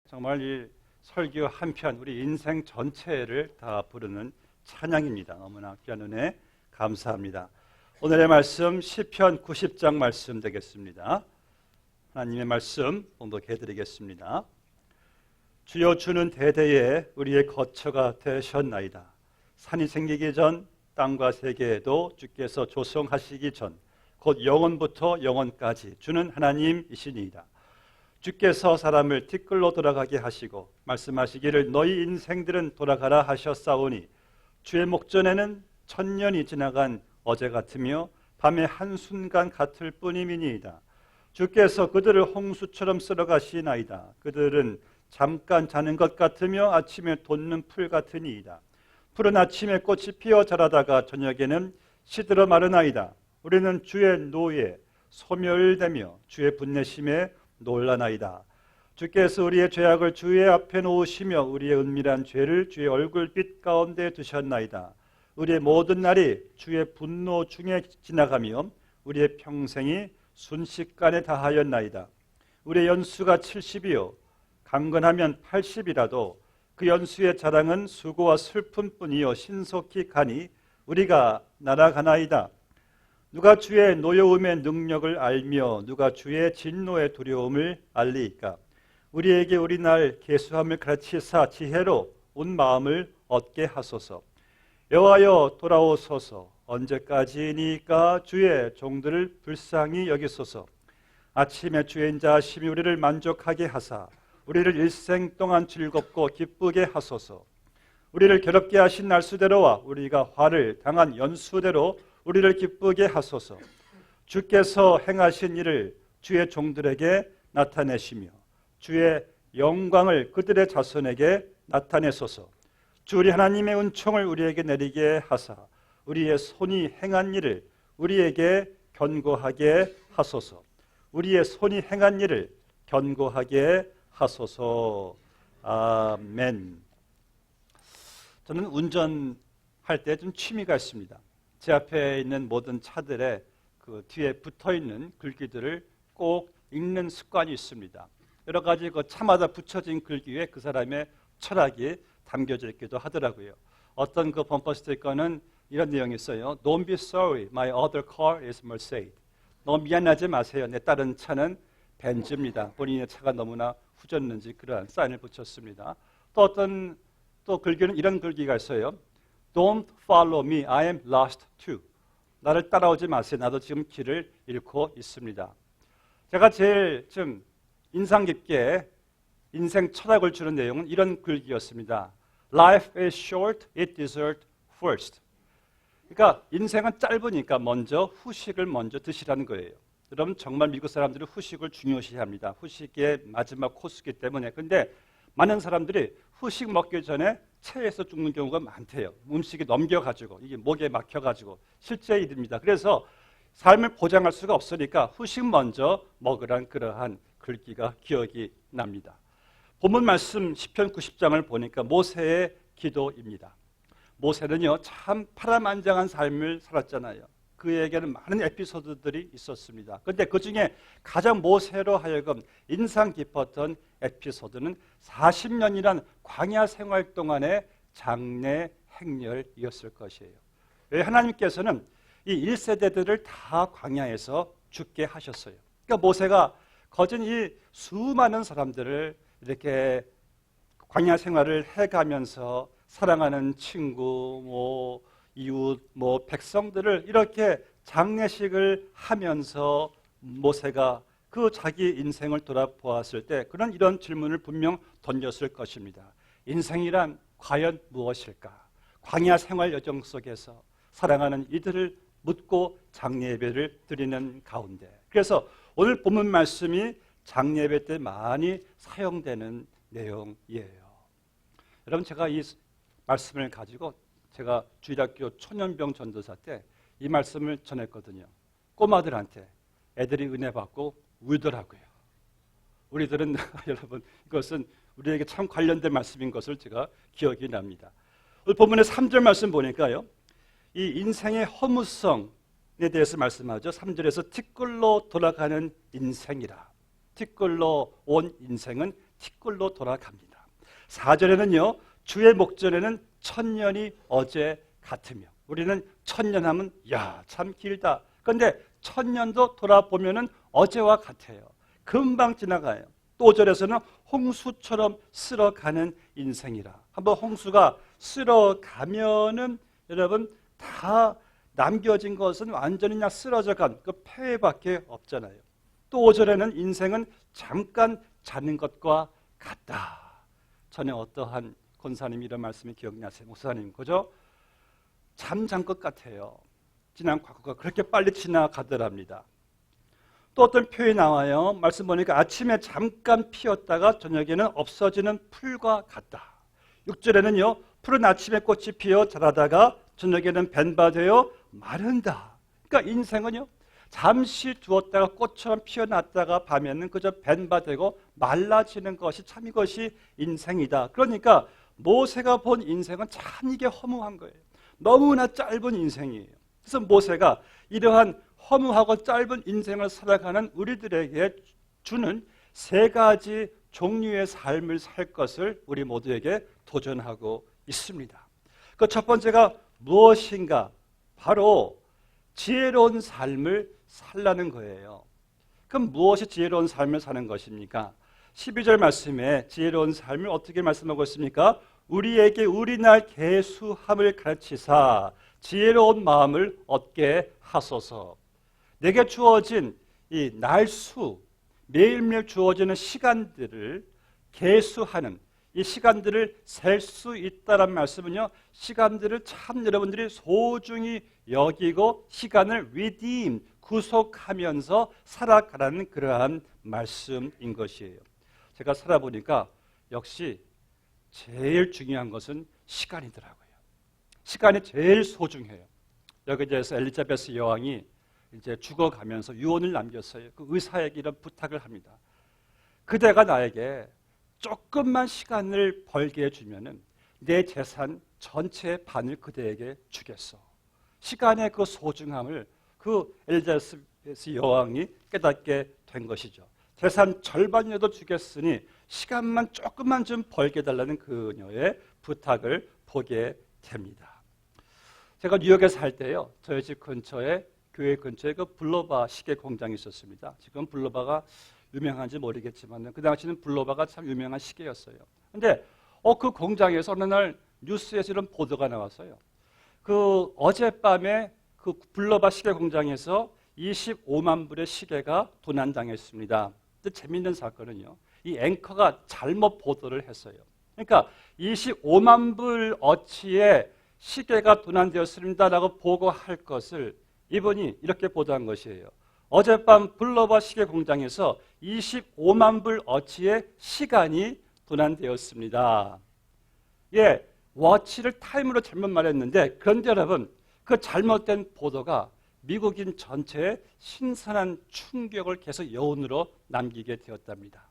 정말 이 설교 한편 우리 인생 전체를 다 부르는 찬양입니다. 너무나 귀한 은혜 감사합니다. 오늘의 말씀 시편 90장 말씀 되겠습니다. 하나님의 말씀 봉독해 드리겠습니다. 주여, 주는 대대에 우리의 거처가 되셨나이다. 산이 생기기 전 땅과 세계에도 주께서 조성하시기 전 곧 영원부터 영원까지 주는 하나님이시니이다. 주께서 사람을 티끌로 돌아가게 하시고 말씀하시기를 너희 인생들은 돌아가라 하셨사오니 주의 목전에는 천년이 지나간 어제 같으며 밤의 한순간 같을 뿐이니이다. 주께서 그들을 홍수처럼 쓸어가시나이다. 그들은 잠깐 자는 것 같으며 아침에 돋는 풀 같으니이다. 풀은 아침에 꽃이 피어 자라다가 저녁에는 시들어 마르나이다. 우리는 주의 노에 소멸되며 주의 분내심에 놀라나이다. 주께서 우리의 죄악을 주의 앞에 놓으시며 우리의 은밀한 죄를 주의 얼굴빛 가운데 두셨나이다. 우리의 모든 날이 주의 분노 중에 지나가며 우리의 평생이 순식간에 다하였나이다. 우리의 연수가 70이요 강건하면 80이라도 그 연수의 자랑은 수고와 슬픔뿐이요 신속히 가니 우리가 날아가나이다. 누가 주의 노여움의 능력을 알며 누가 주의 진노의 두려움을 알리이까. 우리에게 우리 날 계수함을 가르치사 지혜로 온 마음을 얻게 하소서. 여호와여 돌아오소서. 언제까지니까 주의 종들을 불쌍히 여기소서. 아침에 주의 인자하심이 우리를 만족하게 하사 우리를 일생 동안 즐겁고 기쁘게 하소서. 우리를 괴롭게 하신 날수대로와 우리가 화를 당한 연수대로 우리를 기쁘게 하소서. 주께서 행하신 일을 주의 종들에게 나타내시며 주의 영광을 그들의 자손에게 나타내소서. 주 우리 하나님의 은총을 우리에게 내리게 하사 우리의 손이 행한 일을 우리에게 견고하게 하소서. 우리의 손이 행한 일을 견고하게 하소서. 아멘. 저는 운전할 때 좀 취미가 있습니다. 제 앞에 있는 모든 차들의 그 뒤에 붙어있는 글귀들을 꼭 읽는 습관이 있습니다. 여러 가지 그 차마다 붙여진 글귀에 그 사람의 철학이 담겨져 있기도 하더라고요. 어떤 그 범퍼 스티커는 이런 내용이 있어요. Don't be sorry, my other car is Mercedes. 너무 미안하지 마세요. 내 다른 차는 벤츠입니다. 본인의 차가 너무나 후졌는지 그러한 사인을 붙였습니다. 또 어떤 또 글귀는 이런 글귀가 있어요. Don't follow me, I am lost too. 나를 따라오지 마세요. 나도 지금 길을 잃고 있습니다. 제가 제일 좀 인상 깊게 인생 철학을 주는 내용은 이런 글귀였습니다. Life is short, eat dessert first. 그러니까 인생은 짧으니까 먼저 후식을 먼저 드시라는 거예요. 여러분 정말 미국 사람들은 후식을 중요시합니다. 후식의 마지막 코스이기 때문에. 근데 많은 사람들이 후식 먹기 전에 체해서 죽는 경우가 많대요. 음식이 넘겨가지고 이게 목에 막혀가지고 실제 일입니다. 그래서 삶을 보장할 수가 없으니까 후식 먼저 먹으란 그러한 글귀가 기억이 납니다. 본문 말씀 시편 90장을 보니까 모세의 기도입니다. 모세는요 참 파란만장한 삶을 살았잖아요. 그에게는 많은 에피소드들이 있었습니다. 그런데 그중에 가장 모세로 하여금 인상 깊었던 에피소드는 40년이란 광야 생활 동안의 장래 행렬이었을 것이에요. 하나님께서는 이 1세대들을 다 광야에서 죽게 하셨어요. 그러니까 모세가 거진 이 수많은 사람들을 이렇게 광야 생활을 해가면서 사랑하는 친구, 이웃, 백성들을 이렇게 장례식을 하면서 모세가 그 자기 인생을 돌아보았을 때 그런 이런 질문을 분명 던졌을 것입니다. 인생이란 과연 무엇일까? 광야 생활 여정 속에서 사랑하는 이들을 묻고 장례 예배를 드리는 가운데 그래서 오늘 본문 말씀이 장례 예배 때 많이 사용되는 내용이에요. 여러분 제가 이 말씀을 가지고 제가 주일학교 초년병 전도사 때 이 말씀을 전했거든요. 꼬마들한테 애들이 은혜 받고 울더라고요. 우리들은 여러분 이것은 우리에게 참 관련된 말씀인 것을 제가 기억이 납니다. 오늘 본문의 3절 말씀 보니까요. 이 인생의 허무성에 대해서 말씀하죠. 3절에서 티끌로 돌아가는 인생이라. 티끌로 온 인생은 티끌로 돌아갑니다. 4절에는요. 주의 목전에는 천년이 어제 같으며 우리는 천년하면 참 길다. 그런데 천년도 돌아보면은 어제와 같아요. 금방 지나가요. 또 5절에서는 홍수처럼 쓸어가는 인생이라. 한번 홍수가 쓸어가면은 여러분 다 남겨진 것은 완전히 그냥 쓰러져간 그 폐회밖에 없잖아요. 또 5절에는 인생은 잠깐 자는 것과 같다. 전에 어떠한 권사님이 이런 말씀이 기억나세요? 목사님, 그죠? 잠잔 것 같아요. 지난 과거가 그렇게 빨리 지나가더랍니다. 또 어떤 표현이 나와요. 말씀 보니까 아침에 잠깐 피었다가 저녁에는 없어지는 풀과 같다. 6절에는요. 풀은 아침에 꽃이 피어 자라다가 저녁에는 벤바 되어 마른다. 그러니까 인생은요. 잠시 두었다가 꽃처럼 피어났다가 밤에는 그저 벤바 되고 말라지는 것이 참 이것이 인생이다. 그러니까 모세가 본 인생은 참 이게 허무한 거예요. 너무나 짧은 인생이에요. 그래서 모세가 이러한 허무하고 짧은 인생을 살아가는 우리들에게 주는 3가지 종류의 삶을 살 것을 우리 모두에게 도전하고 있습니다. 그 첫 번째가 무엇인가? 바로 지혜로운 삶을 살라는 거예요. 그럼 무엇이 지혜로운 삶을 사는 것입니까? 12절 말씀에 지혜로운 삶을 어떻게 말씀하고 있습니까? 우리에게 우리날 계수함을 가르치사 지혜로운 마음을 얻게 하소서. 내게 주어진 이 날수, 매일매일 주어지는 시간들을 계수하는, 이 시간들을 셀 수 있다는 말씀은요, 시간들을 참 여러분들이 소중히 여기고 시간을 redeem, 구속하면서 살아가라는 그러한 말씀인 것이에요. 제가 살아보니까 역시 제일 중요한 것은 시간이더라고요. 시간이 제일 소중해요. 여기에서 엘리자베스 여왕이 이제 죽어가면서 유언을 남겼어요. 그 의사에게 이런 부탁을 합니다. 그대가 나에게 조금만 시간을 벌게 해주면은 내 재산 전체의 반을 그대에게 주겠어. 시간의 그 소중함을 그 엘리자베스 여왕이 깨닫게 된 것이죠. 재산 절반이라도 주겠으니 시간만 조금만 좀 벌게 해달라는 그녀의 부탁을 보게 됩니다. 제가 뉴욕에 살 때요, 저희 집 근처에 교회 근처에 그 블로바 시계 공장이 있었습니다. 지금 블로바가 유명한지 모르겠지만 그 당시는 블로바가 참 유명한 시계였어요. 그런데 그 공장에서 어느 날 뉴스에서 이런 보도가 나왔어요. 그 어젯밤에 그 블로바 시계 공장에서 25만 불의 시계가 도난당했습니다. 근데 재미있는 사건은요, 이 앵커가 잘못 보도를 했어요. 그러니까 25만 불 어치의 시계가 도난되었습니다라고 보고할 것을 이분이 이렇게 보도한 것이에요. 어젯밤 블로바 시계 공장에서 25만 불 어치의 시간이 도난되었습니다. 예, 워치를 타임으로 잘못 말했는데, 그런데 여러분, 그 잘못된 보도가 미국인 전체에 신선한 충격을 계속 여운으로 남기게 되었답니다.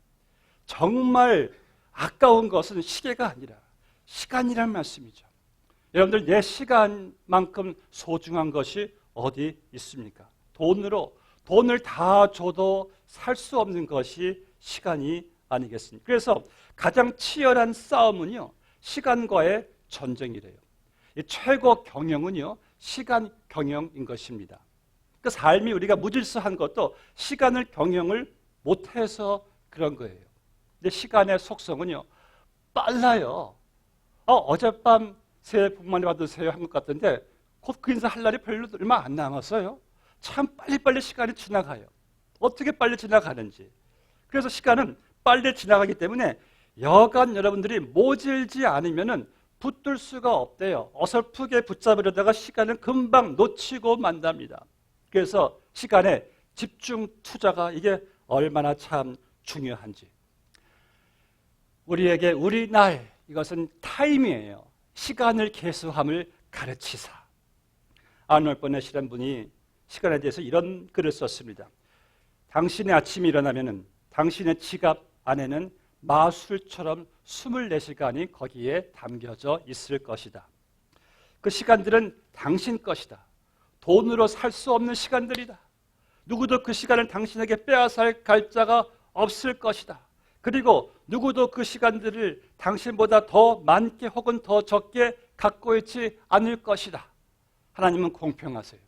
정말 아까운 것은 시계가 아니라 시간이란 말씀이죠. 여러분들, 내 시간만큼 소중한 것이 어디 있습니까? 돈을 다 줘도 살 수 없는 것이 시간이 아니겠습니까? 그래서 가장 치열한 싸움은요, 시간과의 전쟁이래요. 이 최고 경영은요, 시간 경영인 것입니다. 그 삶이 우리가 무질서한 것도 시간을 경영을 못해서 그런 거예요. 근데 시간의 속성은요, 빨라요. 어젯밤 새해 복 많이 받으세요 한 것 같은데 곧 그 인사 할 날이 별로 얼마 안 남았어요. 참 빨리빨리 시간이 지나가요. 어떻게 빨리 지나가는지. 그래서 시간은 빨리 지나가기 때문에 여간 여러분들이 모질지 않으면은 붙들 수가 없대요. 어설프게 붙잡으려다가 시간은 금방 놓치고 만답니다. 그래서 시간에 집중 투자가 이게 얼마나 참 중요한지. 우리에게 우리 날, 이것은 타임이에요. 시간을 계수함을 가르치사. 아놀 버넷이라는 분이 시간에 대해서 이런 글을 썼습니다. 당신의 아침이 일어나면은 당신의 지갑 안에는 마술처럼 24시간이 거기에 담겨져 있을 것이다. 그 시간들은 당신 것이다. 돈으로 살 수 없는 시간들이다. 누구도 그 시간을 당신에게 빼앗을 갈자가 없을 것이다. 그리고 누구도 그 시간들을 당신보다 더 많게 혹은 더 적게 갖고 있지 않을 것이다. 하나님은 공평하세요.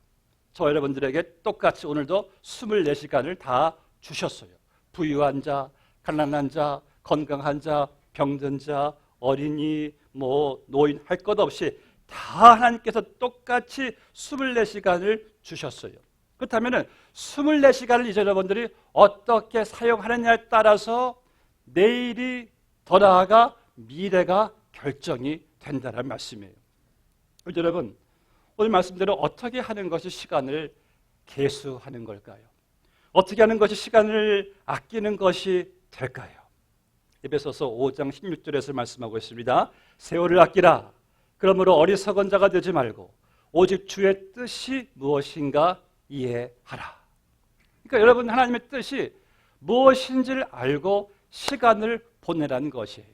저 여러분들에게 똑같이 오늘도 24시간을 다 주셨어요. 부유한 자, 가난한 자, 건강한 자, 병든 자, 어린이, 노인 할 것 없이 다 하나님께서 똑같이 24시간을 주셨어요. 그렇다면 24시간을 이제 여러분들이 어떻게 사용하느냐에 따라서 내일이 더 나아가 미래가 결정이 된다는 말씀이에요. 여러분, 오늘 말씀대로 어떻게 하는 것이 시간을 계수하는 걸까요? 어떻게 하는 것이 시간을 아끼는 것이 될까요? 에베소서 5장 16절에서 말씀하고 있습니다. 세월을 아끼라. 그러므로 어리석은 자가 되지 말고 오직 주의 뜻이 무엇인가 이해하라. 그러니까 여러분, 하나님의 뜻이 무엇인지를 알고 시간을 보내라는 것이에요.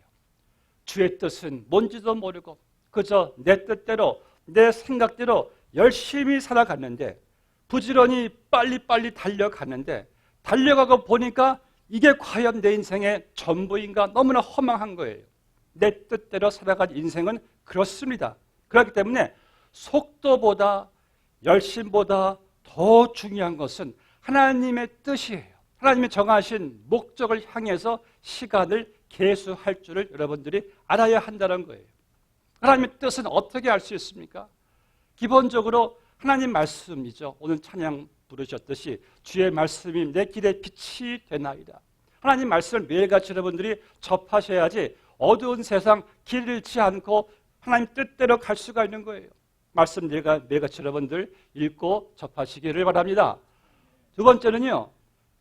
주의 뜻은 뭔지도 모르고 그저 내 뜻대로 내 생각대로 열심히 살아갔는데, 부지런히 빨리빨리 달려갔는데, 달려가고 보니까 이게 과연 내 인생의 전부인가? 너무나 허망한 거예요. 내 뜻대로 살아간 인생은 그렇습니다. 그렇기 때문에 속도보다 열심보다 더 중요한 것은 하나님의 뜻이에요. 하나님이 정하신 목적을 향해서 시간을 계수할 줄을 여러분들이 알아야 한다는 거예요. 하나님의 뜻은 어떻게 알 수 있습니까? 기본적으로 하나님 말씀이죠. 오늘 찬양 부르셨듯이 주의 말씀이 내 길에 빛이 되나이다. 하나님 말씀을 매일같이 여러분들이 접하셔야지 어두운 세상 길 잃지 않고 하나님 뜻대로 갈 수가 있는 거예요. 말씀 매일같이 여러분들 읽고 접하시기를 바랍니다. 두 번째는요,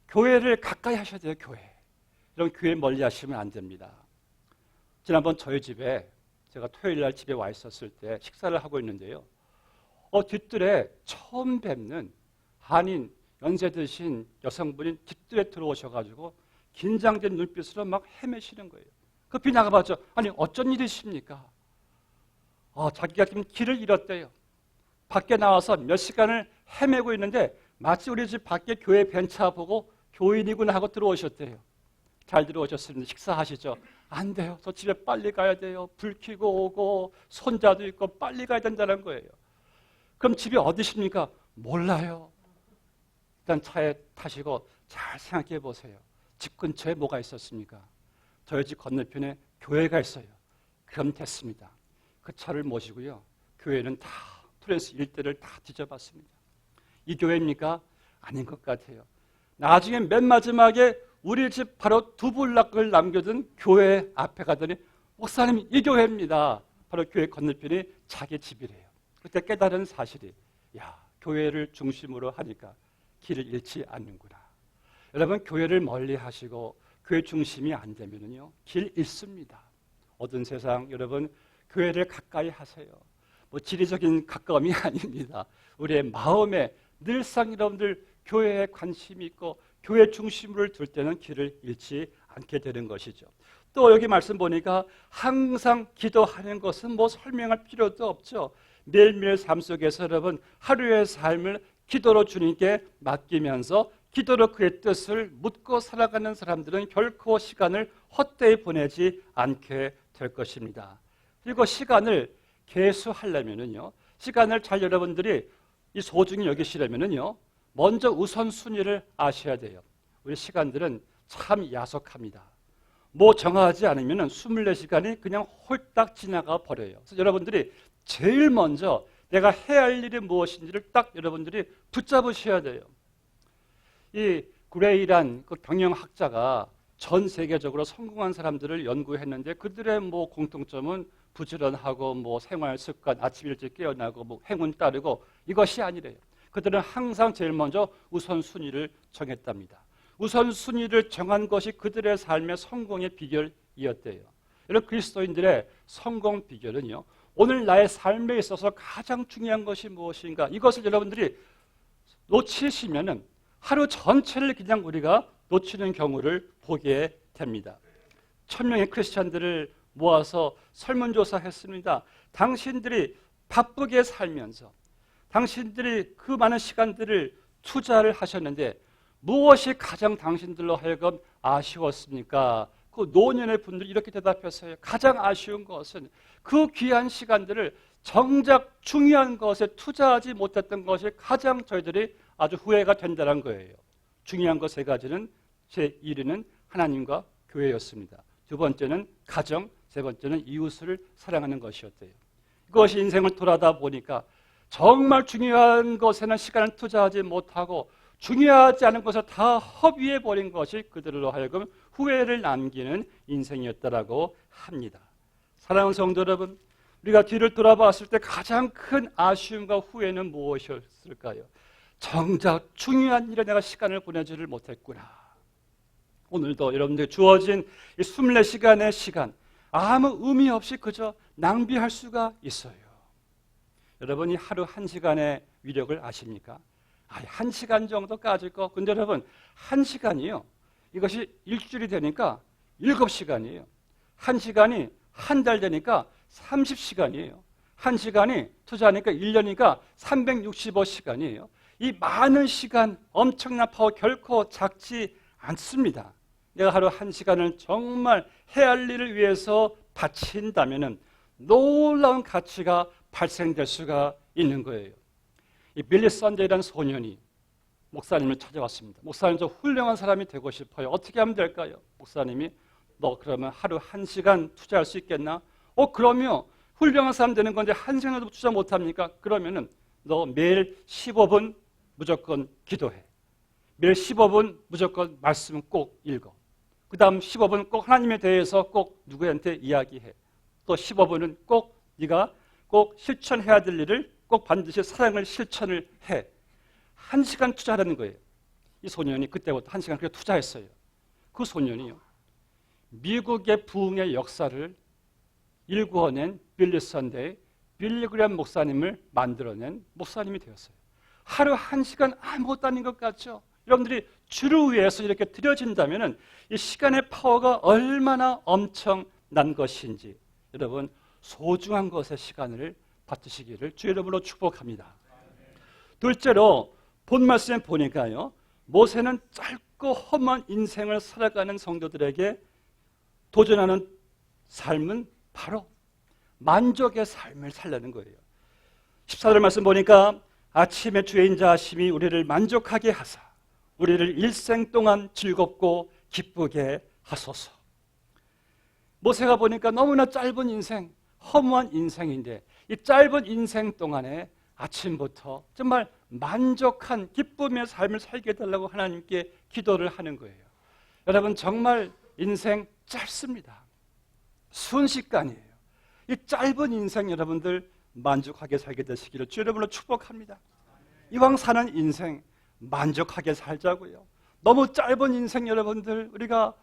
교회를 가까이 하셔야 돼요. 이런 교회 멀리 하시면 안 됩니다. 지난번 저희 집에 제가 토요일 날 집에 와 있었을 때 식사를 하고 있는데요, 뒷뜰에 처음 뵙는 한인 연세 드신 여성분이 뒷뜰에 들어오셔가지고 긴장된 눈빛으로 막 헤매시는 거예요. 급히 나가봤죠. 아니, 어쩐 일이십니까? 자기가 지금 길을 잃었대요. 밖에 나와서 몇 시간을 헤매고 있는데 마치 우리 집 밖에 교회 벤차 보고 교인이구나 하고 들어오셨대요. 잘 들어오셨습니다. 식사하시죠? 안 돼요. 저 집에 빨리 가야 돼요. 불 켜고 오고 손자도 있고 빨리 가야 된다는 거예요. 그럼 집이 어디십니까? 몰라요. 일단 차에 타시고 잘 생각해 보세요. 집 근처에 뭐가 있었습니까? 저희 집 건너편에 교회가 있어요. 그럼 됐습니다. 그 차를 모시고요, 교회는 다 토레스 일대를 다 뒤져봤습니다. 이 교회입니까? 아닌 것 같아요. 나중에 맨 마지막에 우리 집 바로 두 블락을 남겨둔 교회 앞에 가더니 목사님, 이 교회입니다. 바로 교회 건너편이 자기 집이래요. 그때 깨달은 사실이, 교회를 중심으로 하니까 길을 잃지 않는구나. 여러분, 교회를 멀리 하시고 교회 중심이 안 되면요, 길 잃습니다. 어두운 세상, 여러분, 교회를 가까이 하세요. 지리적인 가까움이 아닙니다. 우리의 마음에 늘상 여러분들 교회에 관심이 있고 교회 중심을 둘 때는 길을 잃지 않게 되는 것이죠. 또 여기 말씀 보니까 항상 기도하는 것은 설명할 필요도 없죠. 매일매일 삶 속에서 여러분, 하루의 삶을 기도로 주님께 맡기면서 기도로 그의 뜻을 묻고 살아가는 사람들은 결코 시간을 헛되이 보내지 않게 될 것입니다. 그리고 시간을 계수하려면은요, 시간을 잘 여러분들이 이 소중히 여기시려면은요, 먼저 우선순위를 아셔야 돼요. 우리 시간들은 참 야속합니다. 정하지 않으면 24시간이 그냥 홀딱 지나가 버려요. 그래서 여러분들이 제일 먼저 내가 해야 할 일이 무엇인지를 딱 여러분들이 붙잡으셔야 돼요. 이 그레이란 그 경영학자가 전 세계적으로 성공한 사람들을 연구했는데 그들의 공통점은 부지런하고 생활 습관, 아침 일찍 깨어나고 행운 따르고 이것이 아니래요. 그들은 항상 제일 먼저 우선순위를 정했답니다. 우선순위를 정한 것이 그들의 삶의 성공의 비결이었대요. 여러분, 그리스도인들의 성공 비결은요, 오늘 나의 삶에 있어서 가장 중요한 것이 무엇인가, 이것을 여러분들이 놓치시면은 하루 전체를 그냥 우리가 놓치는 경우를 보게 됩니다. 1000명의 크리스찬들을 모아서 설문조사했습니다. 당신들이 바쁘게 살면서 당신들이 그 많은 시간들을 투자를 하셨는데 무엇이 가장 당신들로 하여금 아쉬웠습니까? 그 노년의 분들이 이렇게 대답했어요. 가장 아쉬운 것은 그 귀한 시간들을 정작 중요한 것에 투자하지 못했던 것이 가장 저희들이 아주 후회가 된다는 거예요. 중요한 것 세 가지는 제1위는 하나님과 교회였습니다. 두 번째는 가정, 세 번째는 이웃을 사랑하는 것이었대요. 그것이 인생을 돌아다 보니까 정말 중요한 것에는 시간을 투자하지 못하고 중요하지 않은 것을 다 허비해버린 것이 그들로 하여금 후회를 남기는 인생이었다라고 합니다. 사랑하는 성도 여러분, 우리가 뒤를 돌아봤을 때 가장 큰 아쉬움과 후회는 무엇이었을까요? 정작 중요한 일에 내가 시간을 보내지를 못했구나. 오늘도 여러분들 주어진 이 24시간의 시간, 아무 의미 없이 그저 낭비할 수가 있어요. 여러분이 하루 1시간의 위력을 아십니까? 1시간 정도 까질 거. 근데 여러분 1시간이요. 이것이 일주일이 되니까 7시간이에요. 1시간이 한 달 되니까 30시간이에요. 1시간이 투자하니까 1년이니까 365시간이에요. 이 많은 시간, 엄청난 파워 결코 작지 않습니다. 내가 하루 1시간을 정말 해야 할 일을 위해서 바친다면 놀라운 가치가 발생될 수가 있는 거예요. 이 빌리 선데이라는 소년이 목사님을 찾아왔습니다. 목사님, 저 훌륭한 사람이 되고 싶어요. 어떻게 하면 될까요? 목사님이 너 그러면 하루 1시간 투자할 수 있겠나? 그러면 훌륭한 사람 되는 건데 1시간도 투자 못합니까? 그러면은 너 매일 15분 무조건 기도해. 매일 15분 무조건 말씀 꼭 읽어. 그 다음 15분 꼭 하나님에 대해서 꼭 누구한테 이야기해. 또 15분은 꼭 네가 꼭 실천해야 될 일을 꼭 반드시 사랑을 실천을 해. 1시간 투자하라는 거예요. 이 소년이 그때부터 1시간 그렇게 투자했어요. 그 소년이요, 미국의 부흥의 역사를 일구어낸 빌리 선데이, 빌리 그레이엄 목사님을 만들어낸 목사님이 되었어요. 하루 1시간 아무것도 아닌 것 같죠? 여러분들이 주를 위해서 이렇게 드려진다면 이 시간의 파워가 얼마나 엄청난 것인지 여러분 소중한 것의 시간을 받으시기를 주의 이름으로 축복합니다. 둘째로 본 말씀에 보니까요, 모세는 짧고 험한 인생을 살아가는 성도들에게 도전하는 삶은 바로 만족의 삶을 살려는 거예요. 14절 말씀 보니까 아침에 주의 인자하심이 우리를 만족하게 하사 우리를 일생 동안 즐겁고 기쁘게 하소서. 모세가 보니까 너무나 짧은 인생, 허무한 인생인데 이 짧은 인생 동안에 아침부터 정말 만족한 기쁨의 삶을 살게 해달라고 하나님께 기도를 하는 거예요. 여러분 정말 인생 짧습니다. 순식간이에요. 이 짧은 인생 여러분들 만족하게 살게 되시기를 주 여러분으로 축복합니다. 이왕 사는 인생 만족하게 살자고요. 너무 짧은 인생 여러분들 우리가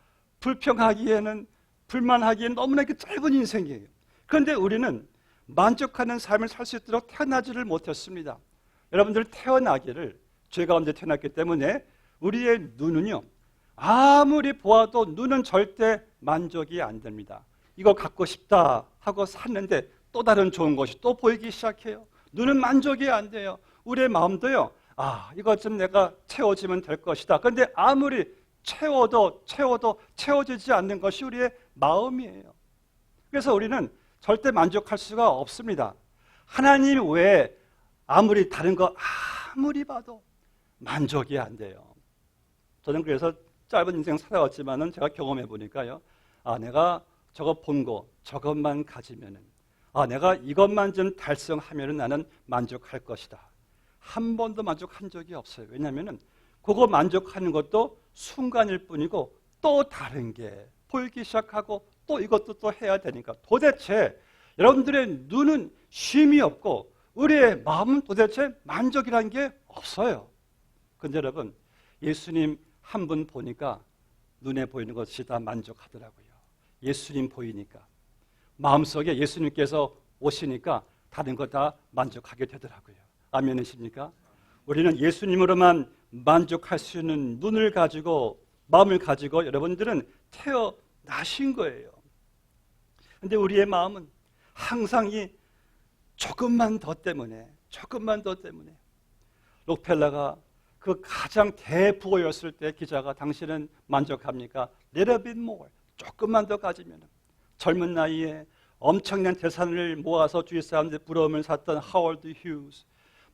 불평하기에는 불만하기에는 너무나 짧은 인생이에요. 그런데 우리는 만족하는 삶을 살 수 있도록 태어나지를 못했습니다. 여러분들 태어나기를 죄 가운데 태어났기 때문에 우리의 눈은요, 아무리 보아도 눈은 절대 만족이 안 됩니다. 이거 갖고 싶다 하고 샀는데 또 다른 좋은 것이 또 보이기 시작해요. 눈은 만족이 안 돼요. 우리의 마음도요, 이것 좀 내가 채워지면 될 것이다. 그런데 아무리 채워도 채워지지 않는 것이 우리의 마음이에요. 그래서 우리는 절대 만족할 수가 없습니다. 하나님 외에 아무리 다른 거 아무리 봐도 만족이 안 돼요. 저는 그래서 짧은 인생 살아왔지만은 제가 경험해 보니까요, 내가 저거 본 거 저것만 가지면은 내가 이것만 좀 달성하면은 나는 만족할 것이다. 한 번도 만족한 적이 없어요. 왜냐하면은 그거 만족하는 것도 순간일 뿐이고 또 다른 게 보이기 시작하고 또 이것도 또 해야 되니까 도대체 여러분들의 눈은 쉼이 없고 우리의 마음은 도대체 만족이라는 게 없어요. 그런데 여러분 예수님 한 분 보니까 눈에 보이는 것이 다 만족하더라고요. 예수님 보이니까 마음속에 예수님께서 오시니까 다른 거 다 만족하게 되더라고요. 아멘이십니까? 우리는 예수님으로만 만족할 수 있는 눈을 가지고 마음을 가지고 여러분들은 태어나신 거예요. 그런데 우리의 마음은 항상 이 조금만 더 때문에 록펠러가 그 가장 대부호였을 때 기자가 당신은 만족합니까? Little bit more, 조금만 더 가지면 젊은 나이에 엄청난 재산을 모아서 주위 사람들 부러움을 샀던 하워드 휴즈,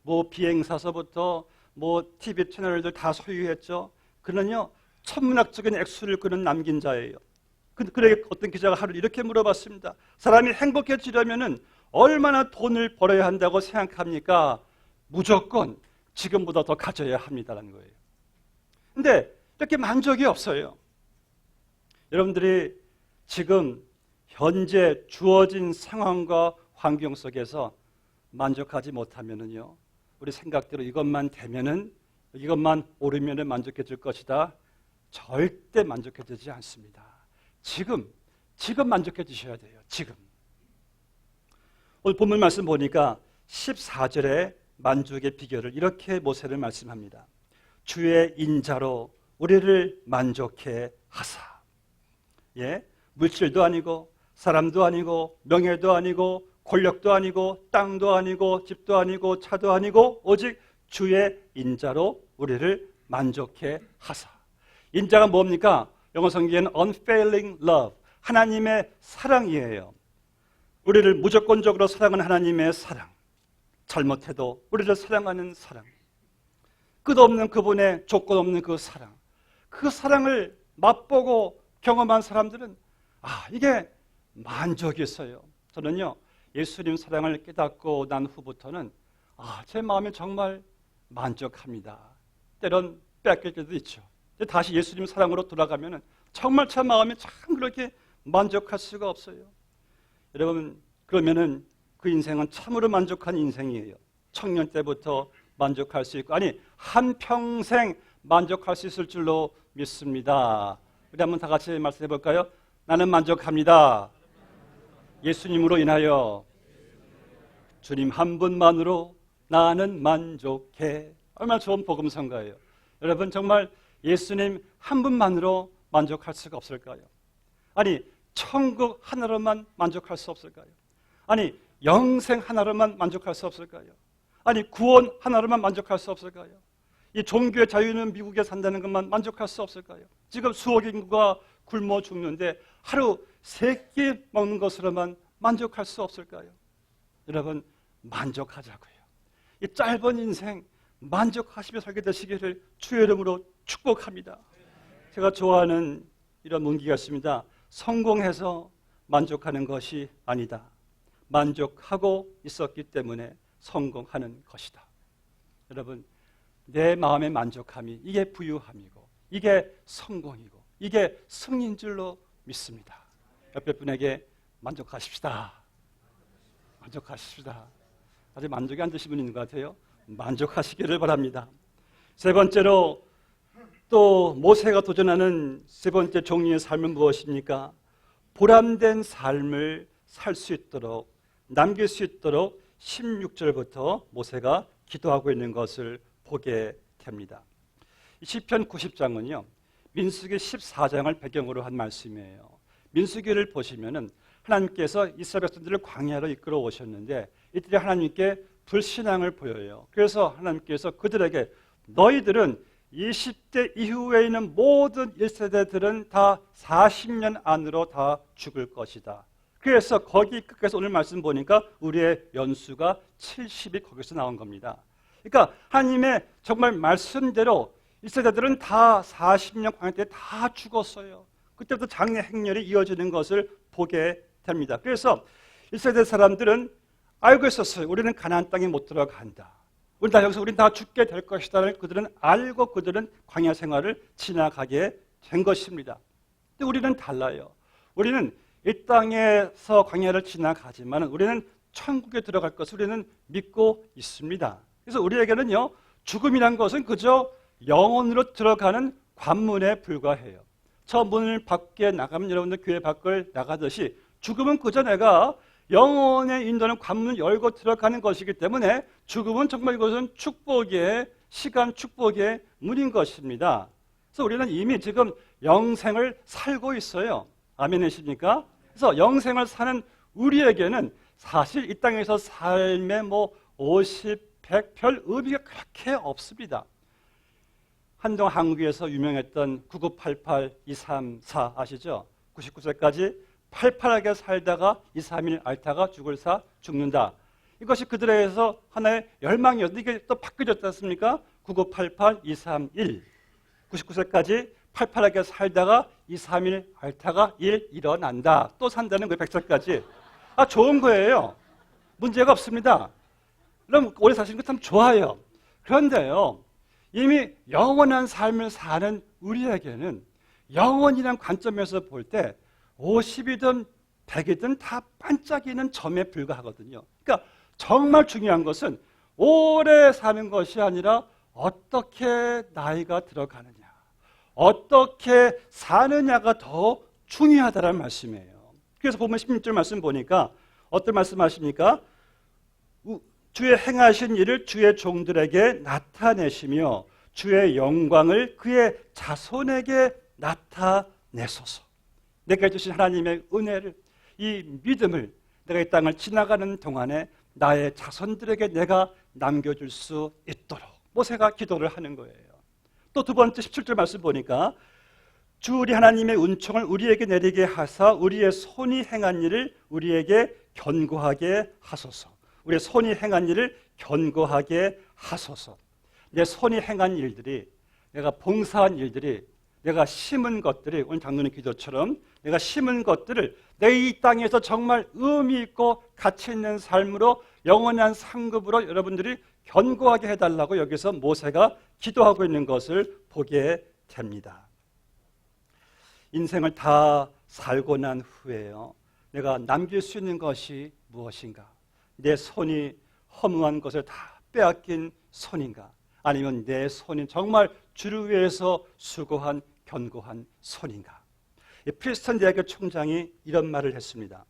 뭐 비행사서부터 뭐 TV 채널들 다 소유했죠. 그는요 천문학적인 액수를 그는 남긴 자예요. 그에게 어떤 기자가 하루 이렇게 물어봤습니다. 사람이 행복해지려면은 얼마나 돈을 벌어야 한다고 생각합니까? 무조건 지금보다 더 가져야 합니다라는 거예요. 근데 이렇게 만족이 없어요. 여러분들이 지금 현재 주어진 상황과 환경 속에서 만족하지 못하면은요, 우리 생각대로 이것만 되면은, 이것만 오르면은 만족해질 것이다. 절대 만족해지지 않습니다. 지금 만족해지셔야 돼요. 지금. 오늘 본문 말씀 보니까 14절에 만족의 비결을 이렇게 모세를 말씀합니다. 주의 인자로 우리를 만족해 하사. 예, 물질도 아니고 사람도 아니고 명예도 아니고 권력도 아니고 땅도 아니고 집도 아니고 차도 아니고 오직 주의 인자로 우리를 만족해 하사. 인자가 뭡니까? 영어 성경에는 unfailing love, 하나님의 사랑이에요. 우리를 무조건적으로 사랑하는 하나님의 사랑, 잘못해도 우리를 사랑하는 사랑, 끝없는 그분의 조건 없는 그 사랑, 그 사랑을 맛보고 경험한 사람들은 이게 만족이 있어요. 저는요 예수님 사랑을 깨닫고 난 후부터는 제 마음이 정말 만족합니다. 때론 뺏길 때도 있죠. 다시 예수님 사랑으로 돌아가면 정말 제 마음이 참 그렇게 만족할 수가 없어요. 여러분, 그러면은 그 인생은 참으로 만족한 인생이에요. 청년 때부터 만족할 수 있고, 한평생 만족할 수 있을 줄로 믿습니다. 우리 한번 다 같이 말씀해 볼까요? 나는 만족합니다. 예수님으로 인하여 주님 한 분만으로 나는 만족해. 얼마나 좋은 복음성가예요. 여러분, 정말 예수님 한 분만으로 만족할 수가 없을까요? 천국 하나로만 만족할 수 없을까요? 영생 하나로만 만족할 수 없을까요? 구원 하나로만 만족할 수 없을까요? 이 종교의 자유는 미국에 산다는 것만 만족할 수 없을까요? 지금 수억 인구가 굶어 죽는데 하루 3끼 먹는 것으로만 만족할 수 없을까요? 여러분, 만족하자고요. 이 짧은 인생 만족하시며 살게 되시기를 주의 이름으로 축복합니다. 제가 좋아하는 이런 문구가 있습니다. 성공해서 만족하는 것이 아니다. 만족하고 있었기 때문에 성공하는 것이다. 여러분, 내 마음의 만족함이 이게 부유함이고 이게 성공이고 이게 승리인 줄로 믿습니다. 옆에 분에게 만족하십시다. 만족하십시다. 아직 만족이 안 되신 분이 있는 것 같아요. 만족하시기를 바랍니다. 세 번째로 또 모세가 도전하는 세 번째 종류의 삶은 무엇입니까? 보람된 삶을 살 수 있도록, 남길 수 있도록 16절부터 모세가 기도하고 있는 것을 보게 됩니다. 시편 90장은요 민수기 14장을 배경으로 한 말씀이에요. 민수기를 보시면은 하나님께서 이스라엘 백성들을 광야로 이끌어 오셨는데 이들이 하나님께 불신앙을 보여요. 그래서 하나님께서 그들에게 너희들은 20대 이후에 있는 모든 1세대들은 다 40년 안으로 다 죽을 것이다. 그래서 거기 끝에서 오늘 말씀 보니까 우리의 연수가 70이 거기서 나온 겁니다. 그러니까 하나님의 정말 말씀대로 1세대들은 다 40년 광야 때 다 죽었어요. 그때부터 장래 행렬이 이어지는 것을 보게 됩니다. 그래서 1세대 사람들은 알고 있었어요. 우리는 가나안 땅에 못 들어간다. 우리는 다 죽게 될 것이다. 그들은 알고 그들은 광야 생활을 지나가게 된 것입니다. 근데 우리는 달라요. 우리는 이 땅에서 광야를 지나가지만 우리는 천국에 들어갈 것을 우리는 믿고 있습니다. 그래서 우리에게는요, 죽음이란 것은 그저 영혼으로 들어가는 관문에 불과해요. 저 문을 밖에 나가면 여러분들 교회 밖을 나가듯이 죽음은 그저 내가 영혼의 인도는 관문을 열고 들어가는 것이기 때문에 죽음은 정말 이것은 축복의 시간, 축복의 문인 것입니다. 그래서 우리는 이미 지금 영생을 살고 있어요. 아멘이십니까? 그래서 영생을 사는 우리에게는 사실 이 땅에서 삶의 50, 100 별 의미가 그렇게 없습니다. 한동안 한국에서 유명했던 9988, 234 아시죠? 99세까지 팔팔하게 살다가 2, 3일 앓다가 죽는다. 이것이 그들에게서 하나의 열망이었는데 이게 또 바뀌어졌지 않습니까? 9988, 231. 99세까지 팔팔하게 살다가 2, 3일 앓다가 일어난다. 또 산다는 거예요. 100세까지. 좋은 거예요. 문제가 없습니다. 그럼 오래 사시는 거 참 좋아요. 그런데요, 이미 영원한 삶을 사는 우리에게는 영원이라는 관점에서 볼 때 50이든 100이든 다 반짝이는 점에 불과하거든요. 그러니까 정말 중요한 것은 오래 사는 것이 아니라 어떻게 나이가 들어가느냐, 어떻게 사느냐가 더 중요하다는 말씀이에요. 그래서 보면 16절 말씀 보니까 어떤 말씀하십니까? 주의 행하신 일을 주의 종들에게 나타내시며 주의 영광을 그의 자손에게 나타내소서. 내가 주신 하나님의 은혜를, 이 믿음을 내가 이 땅을 지나가는 동안에 나의 자손들에게 내가 남겨줄 수 있도록 모세가 기도를 하는 거예요. 또 두 번째 17절 말씀 보니까 주 우리 하나님의 은총을 우리에게 내리게 하사 우리의 손이 행한 일을 우리에게 견고하게 하소서. 우리의 손이 행한 일을 견고하게 하소서. 내 손이 행한 일들이, 내가 봉사한 일들이, 내가 심은 것들이, 오늘 장로님 기도처럼 내가 심은 것들을 내 이 땅에서 정말 의미 있고 가치 있는 삶으로 영원한 상급으로 여러분들이 견고하게 해달라고 여기서 모세가 기도하고 있는 것을 보게 됩니다. 인생을 다 살고 난 후에요, 내가 남길 수 있는 것이 무엇인가? 내 손이 허무한 것을 다 빼앗긴 손인가? 아니면 내 손이 정말 주를 위해서 수고한 견고한 손인가? 프리스턴 대학교 총장이 이런 말을 했습니다.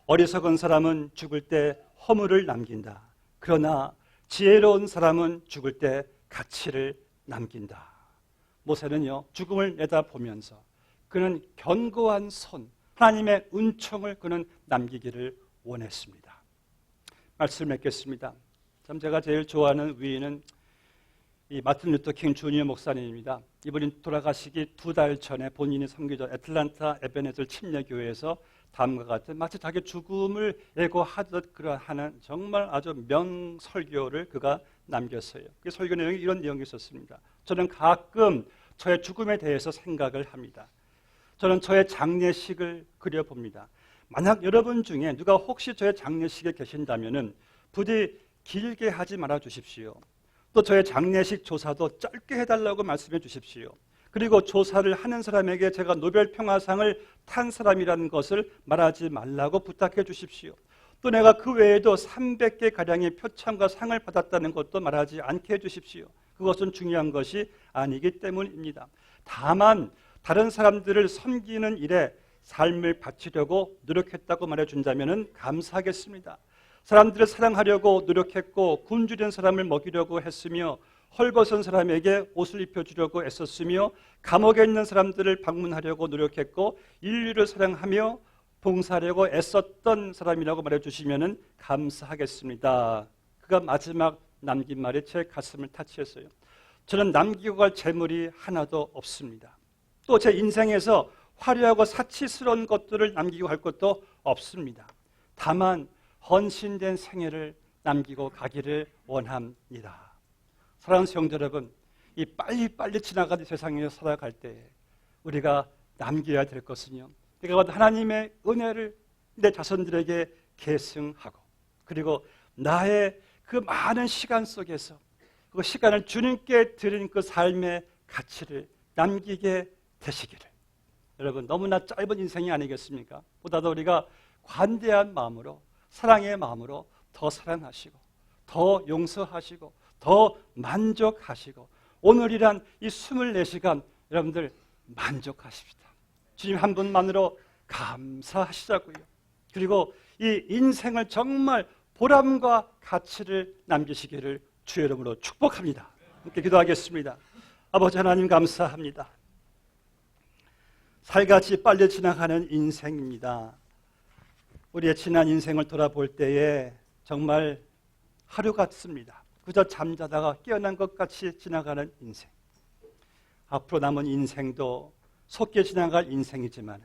어리석은 사람은 죽을 때 허물을 남긴다. 그러나 지혜로운 사람은 죽을 때 가치를 남긴다. 모세는요, 죽음을 내다보면서 그는 견고한 손, 하나님의 은총을 그는 남기기를 원했습니다. 말씀을 맺겠습니다. 참 제가 제일 좋아하는 위인은 이 마틴 루터 킹 주니어 목사님입니다. 이분이 돌아가시기 2달 전에 본인이 섬기던 애틀란타 에베네zer 침례교회에서 다음과 같은 마치 자기 죽음을 예고하듯 그러하는 정말 아주 명설교를 그가 남겼어요. 그 설교 내용이 이런 내용이 있었습니다. 저는 가끔 저의 죽음에 대해서 생각을 합니다. 저는 저의 장례식을 그려봅니다. 만약 여러분 중에 누가 혹시 저의 장례식에 계신다면 부디 길게 하지 말아 주십시오. 또 저의 장례식 조사도 짧게 해달라고 말씀해 주십시오. 그리고 조사를 하는 사람에게 제가 노벨 평화상을 탄 사람이라는 것을 말하지 말라고 부탁해 주십시오. 또 내가 그 외에도 300개 가량의 표창과 상을 받았다는 것도 말하지 않게 해 주십시오. 그것은 중요한 것이 아니기 때문입니다. 다만 다른 사람들을 섬기는 일에 삶을 바치려고 노력했다고 말해준다면 감사하겠습니다. 사람들을 사랑하려고 노력했고 굶주린 사람을 먹이려고 했으며 헐벗은 사람에게 옷을 입혀주려고 애썼으며 감옥에 있는 사람들을 방문하려고 노력했고 인류를 사랑하며 봉사하려고 애썼던 사람이라고 말해주시면 감사하겠습니다. 그가 마지막 남긴 말이 제 가슴을 타치했어요. 저는 남기고 갈 재물이 하나도 없습니다. 또 제 인생에서 화려하고 사치스러운 것들을 남기고 갈 것도 없습니다. 다만 헌신된 생애를 남기고 가기를 원합니다. 사랑하는 성도 여러분, 이 빨리빨리 지나가는 세상에 살아갈 때 우리가 남겨야 될 것은요, 내가 받은 하나님의 은혜를 내 자손들에게 계승하고, 그리고 나의 그 많은 시간 속에서 그 시간을 주님께 드린 그 삶의 가치를 남기게 되시기를. 여러분, 너무나 짧은 인생이 아니겠습니까? 보다도 우리가 관대한 마음으로, 사랑의 마음으로 더 사랑하시고, 더 용서하시고, 더 만족하시고, 오늘이란 이 24시간 여러분들 만족하십시다. 주님 한 분만으로 감사하시자고요. 그리고 이 인생을 정말 보람과 가치를 남기시기를 주의 이름으로 축복합니다. 함께 기도하겠습니다. 아버지 하나님 감사합니다. 살같이 빨리 지나가는 인생입니다. 우리의 지난 인생을 돌아볼 때에 정말 하루 같습니다. 그저 잠자다가 깨어난 것 같이 지나가는 인생. 앞으로 남은 인생도 속게 지나갈 인생이지만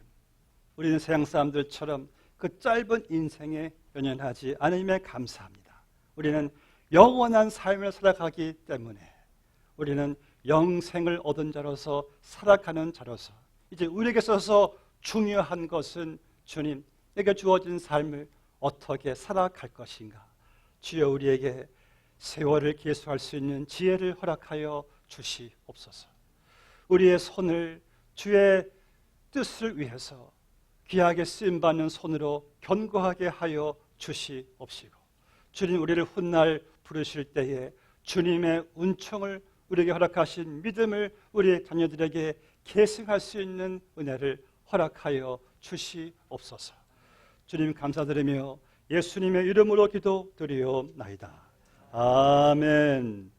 우리는 세상 사람들처럼 그 짧은 인생에 연연하지 않음에 감사합니다. 우리는 영원한 삶을 살아가기 때문에 우리는 영생을 얻은 자로서 살아가는 자로서 이제 우리에게 있어서 중요한 것은 주님, 내게 주어진 삶을 어떻게 살아갈 것인가. 주여 우리에게 세월을 계수할 수 있는 지혜를 허락하여 주시옵소서. 우리의 손을 주의 뜻을 위해서 귀하게 쓰임받는 손으로 견고하게 하여 주시옵시고, 주님 우리를 훗날 부르실 때에 주님의 은총을 우리에게 허락하신 믿음을 우리 자녀들에게 계승할 수 있는 은혜를 허락하여 주시옵소서. 주님 감사드리며 예수님의 이름으로 기도드리옵나이다. 아멘.